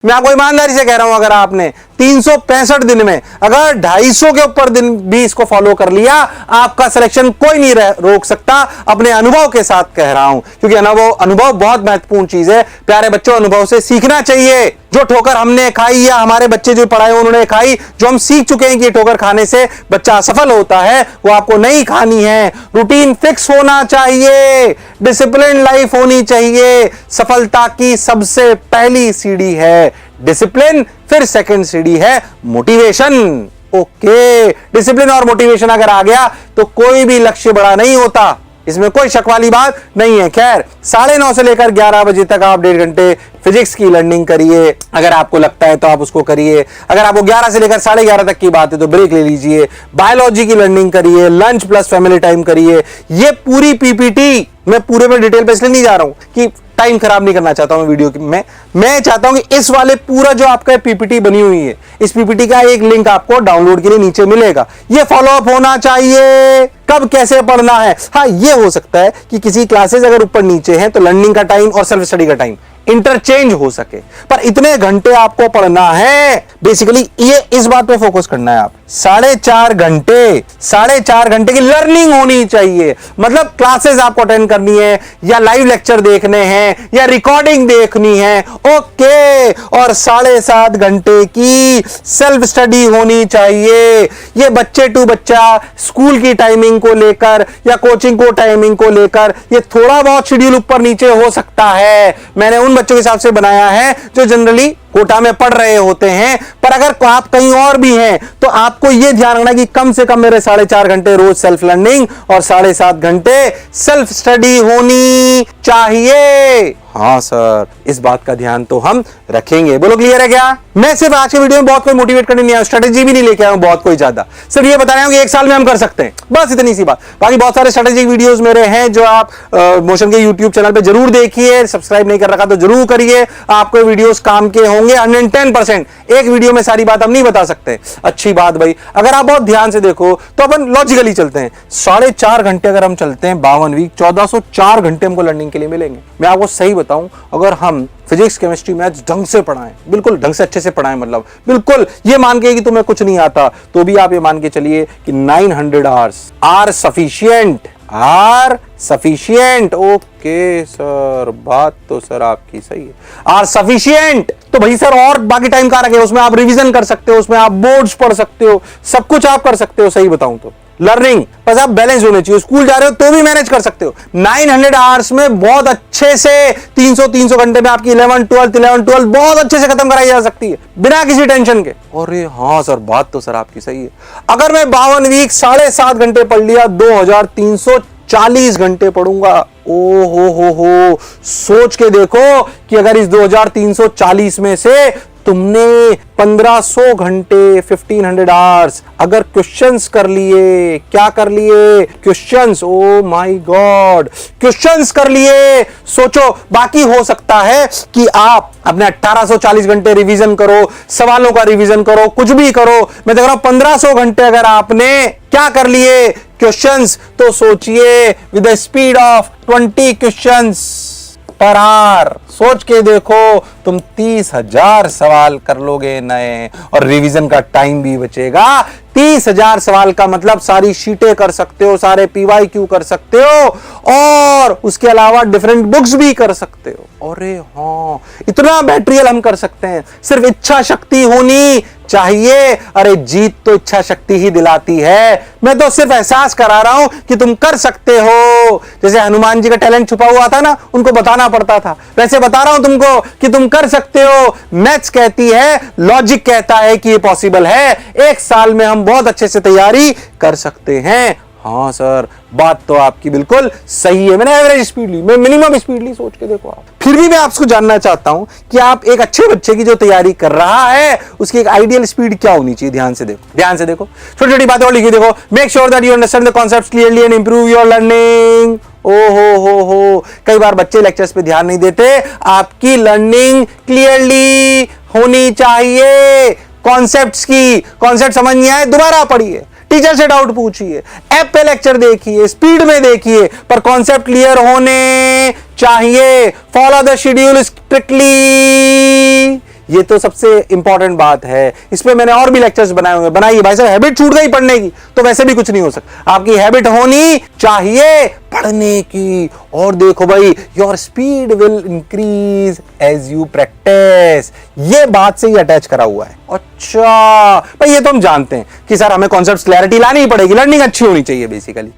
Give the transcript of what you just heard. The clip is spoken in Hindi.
मैं आपको ईमानदारी से कह रहा हूं, अगर आपने 365 दिन में अगर 250 के ऊपर दिन भी इसको फॉलो कर लिया, आपका सिलेक्शन कोई नहीं रोक सकता। अपने अनुभव के साथ कह रहा हूं, क्योंकि अनुभव बहुत महत्वपूर्ण चीज है। प्यारे बच्चों, अनुभव से सीखना चाहिए। जो ठोकर हमने खाई या हमारे बच्चे जो पढ़ाए उन्होंने खाई, जो हम सीख चुके हैं कि ठोकर खाने से बच्चा असफल होता है, वो आपको नहीं खानी है। रूटीन फिक्स होना चाहिए, डिसिप्लिन लाइफ होनी चाहिए। सफलता की सबसे पहली सीढ़ी है डिसिप्लिन, फिर सेकंड सीढ़ी है मोटिवेशन। ओके, डिसिप्लिन और मोटिवेशन अगर आ गया तो कोई भी लक्ष्य बड़ा नहीं होता, इसमें कोई शक वाली बात नहीं है। खैर, 9:30 से लेकर 11 बजे तक आप 1.5 घंटे फिजिक्स की लर्निंग करिए। अगर आपको लगता है तो आप उसको करिए। अगर आपको 11 से लेकर 11:30 तक की बात है तो ब्रेक ले लीजिए। बायोलॉजी की लर्निंग करिए, लंच प्लस फैमिली टाइम करिए। ये पूरी पीपीटी मैं पूरे में डिटेल पे इसलिए नहीं जा रहा हूं कि टाइम खराब नहीं करना चाहता हूं वीडियो में। मैं चाहता हूं कि इस वाले पूरा जो आपका पीपीटी बनी हुई है, इस पीपीटी का एक लिंक आपको डाउनलोड के लिए नीचे मिलेगा। ये फॉलो अप होना चाहिए। कब कैसे पढ़ना है, हाँ ये हो सकता है कि किसी क्लासेस अगर ऊपर नीचे हैं तो लर्निंग का टाइम और सेल्फ स्टडी का टाइम इंटरचेंज हो सके, पर इतने घंटे आपको पढ़ना है। बेसिकली ये इस बात पे फोकस करना है आप। 4.5 घंटे की लर्निंग होनी चाहिए। मतलब क्लासेस आपको अटेंड करनी है या लाइव लेक्चर देखने हैं या रिकॉर्डिंग देखनी है, ओके। और 7.5 घंटे की सेल्फ स्टडी होनी चाहिए। ये बच्चे टू बच्चा स्कूल की टाइमिंग को लेकर या कोचिंग को टाइमिंग को लेकर ये थोड़ा बहुत शेड्यूल ऊपर नीचे हो सकता है। मैंने उन बच्चों के हिसाब से बनाया है जो जनरली कोटा में पढ़ रहे होते हैं, पर अगर आप कहीं और भी हैं तो आपको यह ध्यान रखना कि कम से कम मेरे 4.5 घंटे रोज सेल्फ लर्निंग और 7.5 घंटे सेल्फ स्टडी होनी चाहिए। हाँ सर, इस बात का ध्यान तो हम रखेंगे। बोलो क्लियर है क्या? मैं सिर्फ आज के वीडियो में बहुत कोई मोटिवेट करने नहीं आया, स्ट्रेटेजी भी नहीं लेके आया हूं बहुत कोई ज्यादा। सिर्फ ये बता रहा हूं कि 1 साल में हम कर सकते हैं, बस इतनी सी बात। बाकी बहुत सारे स्ट्रेटेजिक वीडियोस मेरे हैं जो आप मोशन के यूट्यूब चैनल पे जरूर देखिए। सब्सक्राइब नहीं कर रखा तो जरूर करिए, आपको वीडियोस काम के होंगे 110%। एक वीडियो में सारी बात हम नहीं बता सकते। अच्छी बात भाई, अगर आप बहुत ध्यान से देखो तो अपन लॉजिकली चलते हैं। 4.5 घंटे अगर हम चलते हैं 52 वीक, 1404 घंटे हमको लर्निंग के लिए मिलेंगे। मैं आपको सही बताऊं, अगर हम फिजिक्स केमिस्ट्री मैथ्स ढंग से पढ़ाएं, बिल्कुल ढंग से अच्छे से पढ़ाएं, मतलब बिल्कुल ये मान के कि तुम्हें कुछ नहीं आता, तो भी आप ये मान के चलिए कि 900 hours are sufficient. Okay sir, बात तो सर आपकी सही है, आर सफिशिएंट। तो भाई सर और बाकी टाइम कहां रखे? उसमें आप रिवीजन कर सकते हो, उसमें आप बोर्ड्स पढ़ सकते हो, सब कुछ आप कर सकते हो। सही बताऊं तो लर्निंग बस आप बैलेंस होने चाहिए। स्कूल जा रहे हो तो भी मैनेज कर सकते हो। 900 आवर्स में बहुत अच्छे से 300 घंटे में आपकी 11 12 बहुत अच्छे से खत्म कराई जा सकती है बिना किसी टेंशन के। अरे हाँ सर, बात तो सर आपकी सही है। अगर मैं 52 वीक 7.5 घंटे पढ़ लिया, 2340 घंटे पढ़ूंगा। ओ हो, सोच के देखो कि अगर इस 2340 में से तुमने 1500 घंटे 1500 आवर्स अगर क्वेश्चंस कर लिए, क्या कर लिए? Questions. Oh my God, questions कर लिए। सोचो, बाकी हो सकता है कि आप अपने 1840 घंटे रिवीजन करो, सवालों का रिवीजन करो, कुछ भी करो। मैं देख रहा हूं 1500 घंटे अगर आपने क्या कर लिए? क्वेश्चंस। तो सोचिए, with the speed of 20 questions per hour, सोच के देखो तुम 30,000 सवाल कर लोगे नए, और रिवीजन का टाइम भी बचेगा। 30,000 सवाल का मतलब सारी शीटें कर सकते हो, सारे PYQ कर सकते हो, और उसके अलावा डिफरेंट बुक्स भी कर सकते हो। अरे हाँ, इतना मटेरियल हम कर सकते हैं। सिर्फ इच्छा शक्ति होनी चाहिए। अरे जीत तो इच्छा शक्ति ही दिलाती है। मैं तो सिर्फ एहसास करा रहा हूं कि तुम कर सकते हो। जैसे हनुमान जी का टैलेंट छुपा हुआ था ना, उनको बताना पड़ता था, वैसे बता रहा हूं तुमको कि तुम कर सकते हो। मैथ्स कहती है, लॉजिक कहता है कि ये पॉसिबल है। 1 साल में हम बहुत अच्छे से तैयारी कर सकते हैं। हाँ सर, बात तो आपकी बिल्कुल सही है। मैंने एवरेज स्पीड ली, मैं मिनिमम स्पीड ली, सोच के देखो आप। फिर भी मैं आपको जानना चाहता हूं कि आप एक अच्छे बच्चे की जो तैयारी कर रहा है उसकी एक आइडियल स्पीड क्या होनी चाहिए? ध्यान से देखो, छोटी छोटी बातें और लिखी देखो। Make sure that you understand the concepts clearly and improve your learning. ओ हो, कई बार बच्चे लेक्चर्स पे ध्यान नहीं देते। आपकी लर्निंग क्लियरली होनी चाहिए। कॉन्सेप्ट समझ नहीं आए, दोबारा पढ़िए, टीचर से डाउट पूछिए, ऐप पे लेक्चर देखिए, स्पीड में देखिए, पर कॉन्सेप्ट क्लियर होने चाहिए। Follow the schedule strictly. ये तो सबसे इंपॉर्टेंट बात है। इस पे मैंने और भी लेक्चर्स बनाए होंगे। बनाइए भाई साहब, हैबिट छूट गई पढ़ने की तो वैसे भी कुछ नहीं हो सकता। आपकी हैबिट होनी चाहिए पढ़ने की। और देखो भाई, your speed will increase as you practice. ये बात से ही अटैच करा हुआ है। अच्छा भाई, ये तो हम जानते हैं कि सर हमें कॉन्सेप्ट्स क्लैरिटी लानी ही पड़ेगी, लर्निंग अच्छी होनी चाहिए बेसिकली।